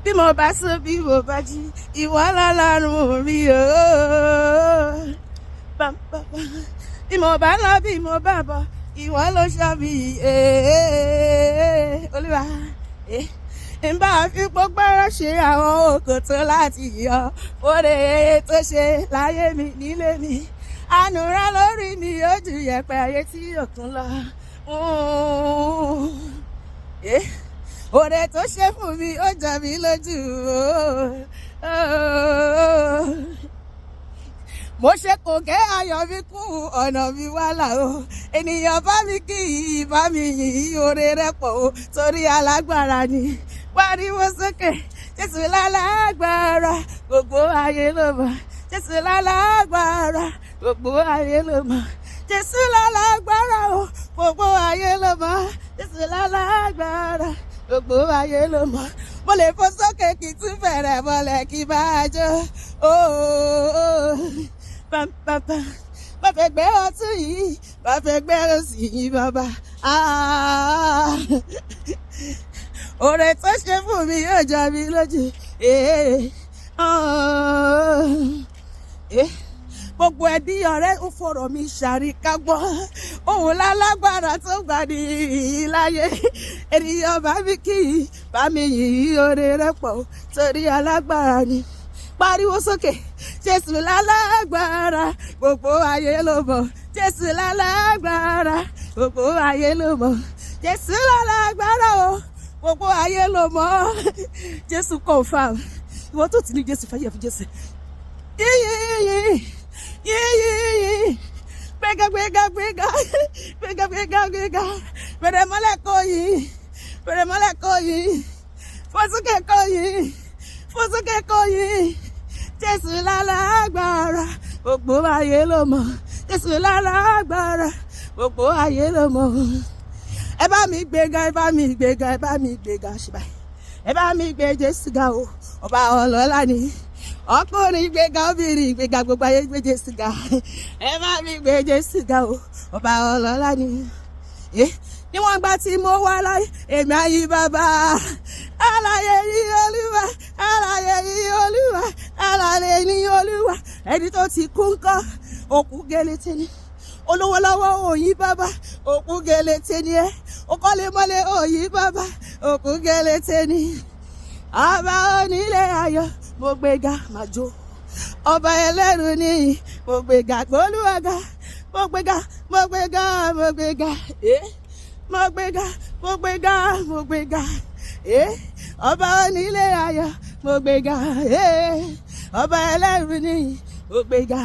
bí mo bá sùn bí mo bá jí ìwọ lọ́lọ́run mi o. Bí mo bá lọ bí mo bá bọ̀ ìwọ ló ṣọ́ mi Olúwa. N bá fi gbogbo ẹ̀rọ ṣe àwọn òkòtò láti yọ oore tó ṣe láyé mi nílé mi. Àánú rẹ lórí mi ó ju yẹ̀pẹ̀ ayé tí òkun lọ. Oore tó ṣe fún mi ó jọ mí lójú. Mo ṣe kò gẹ́ ayọ̀ mi kún ọ̀nà mi wá là o. Ènìyàn bá mi kí bá mi yìn oore rẹ̀ pọ̀ o. Torí alágbára ni. Pariwo sókè, Jésù lálágbára, gbogbo ayé ló mọ̀. Jésù lálágbára, gbogbo ayé ló mọ̀. Jésù lálágbára o, gbogbo ayé ló mọ̀. Jésù lálágbára, gbogbo ayé ló mọ̀. Mo lè fò sókè kí tún fẹ̀rẹ̀ mọ́lẹ̀ kí bá a jó. Bá fẹ́ gbé ọtún yìí, bá fẹ́ gbé òsì yìí bàbá. Oore tó ṣe fún mi yóò jọ mi lójú. Gbogbo ẹbí ọ̀rẹ́ ń fọ̀rọ̀ mi ṣàríkágbọ́. Òun lálágbára tó gbà ní láyé. Ènìyàn bá mi kí bá mi yìn oore rẹ̀ pọ̀ torí alágbára ni. Pariwo sókè, Jésù lálágbára, gbogbo ayé ló mọ̀. Jésù lálágbára, gbogbo ayé ló mọ̀. Jésù lálágbára o, gbogbo ayé ló mọ̀. Jésù confirm. Ìwọ tó ti ní Jésù fàyè fún Jésù. Yíyí. Gbéga. Bẹ̀rẹ̀ mọ́lẹ̀ kó yìí. Fọ́sókè kó yìí. Jésù lálágbára, gbogbo ayé ló mọ̀. Jésù lálágbára, gbogbo ayé ló mọ̀. Ẹ bá mi gbéga ṣùgbọ́n. Ẹ bá mi gbé Jésù ga o, ọba ọlọ́lá ni. Ọkùnrin gbéga, obìnrin gbéga, gbogbo ayé gbé Jésù ga. Ẹ bá mi gbé Jésù ga o, ọba ọlọ́lá ni. Níwọ̀n gbà tí mo wà láyé, èmi ayé bàbá. Alààyè ni Olúwa, alààyè ni Olúwa, alààyè ni Olúwa. Ẹni tó ti kú ńkọ́, òkú gẹ́lẹ́tẹ́ ni. Olówó lọ́wọ́ òyìn bàbá, òkú gẹ́lẹ́tẹ́ ni ẹ́. Okọ́lé mọ́lé òyìn bàbá, òkú gẹ́lẹ́tẹ́ ni. Ọba onílé ayọ̀, mo gbéga máa jó. Ọba ẹlẹ́rù ni mo gbéga gbólúwàgà. Mo gbéga. Ọba onílé ayọ̀, mo gbéga. Ọba ẹlẹ́rù ni mo gbéga.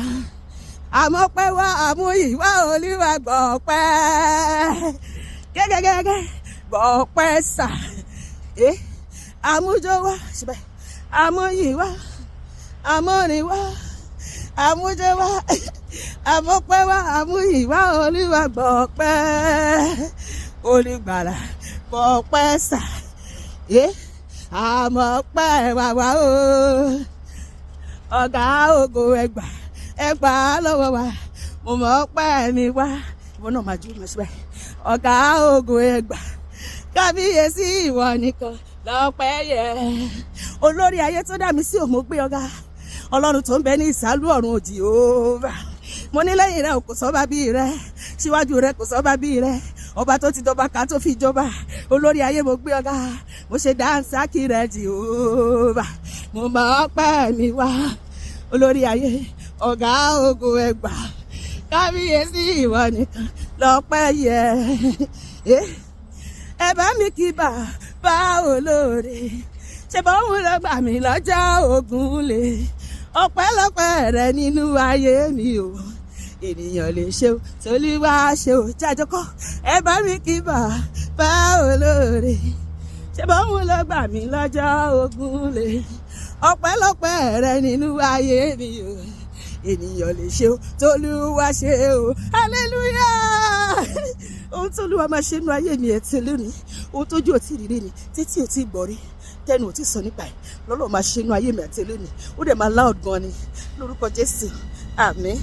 Àmọ́ pẹ́ wá àmúyìí wá Olúwa gbọ̀pẹ́. Gẹ́gẹ́gẹ́gẹ́ gbọ̀pẹ́ sà. Àmújó wá síbẹ̀. Àmúyìí wá. Àmúrin wá. Àmújó wá. Àmọ́pẹ́ wá àmúyìí wá Olúwa gbọ̀pẹ́. Olùgbàlà gbọ̀pẹ́ sà. Àmọ́pẹ́ wá o. Ọ̀gá ògo ẹgbà lọ́wọ́ wa. Mo mọ̀ pẹ́ mi wá. Ìwọ náà máa jó máa ṣe báyìí. Ọ̀gá ògo ẹgbà. Kábíyèsí ìwọ nìkan lọ́pẹ́ yẹ. Olórí ayé tó dá mi sí òmò gbé ọ̀gá. Ọlọ́run tó ń bẹ ní ìsálú ọ̀run Jèhófà. Mo ní lẹ́yìn rẹ̀ kò sọ́ba bí rẹ̀. Síwájú rẹ̀ kò sọ́ba bí rẹ̀. Ọba tó ti dọba ká tó fi jọba. Olórí ayé mo gbé ọ̀gá. Mo ṣe dáńsákì rẹ̀ Jèhófà. Mo mọ̀ pẹ́ mi wá. Olórí ayé ọ̀gá ògo ẹgbà. Kábíyèsí ìwọ nìkan lọ́pẹ́ yẹ. Ẹ bá mi kí bàbá olóore. Ṣé bóun ló gbà mí lọ́jọ́ ogun lè. Ọpẹ́lọpẹ́ rẹ nínú ayé mi o. Ènìyàn lè ṣe o, t'Olúwa ṣe o. Jájọkọ́ ẹ bá mi kí bàbá olóore. Ṣé bóun ló gbà mí lọ́jọ́ ogun lè. Ọpẹ́lọpẹ́ rẹ nínú ayé mi o. Ènìyàn lè ṣe o, t'Olúwa ṣe o. Hallelujah. Ohun t'Olúwa máa ṣe nínú ayé mi ẹ̀ tí lónìí. Ohun tójú ò tí rí rí ni, títí ò tí gbọ́ rí, tẹnu ò tí sọ nípa ẹ̀. Lọ́lọ́ máa ṣe nínú ayé mi àti lónìí. Ó dẹ̀ máa loud gan ni. Lórúkọ Jésù. Àmín.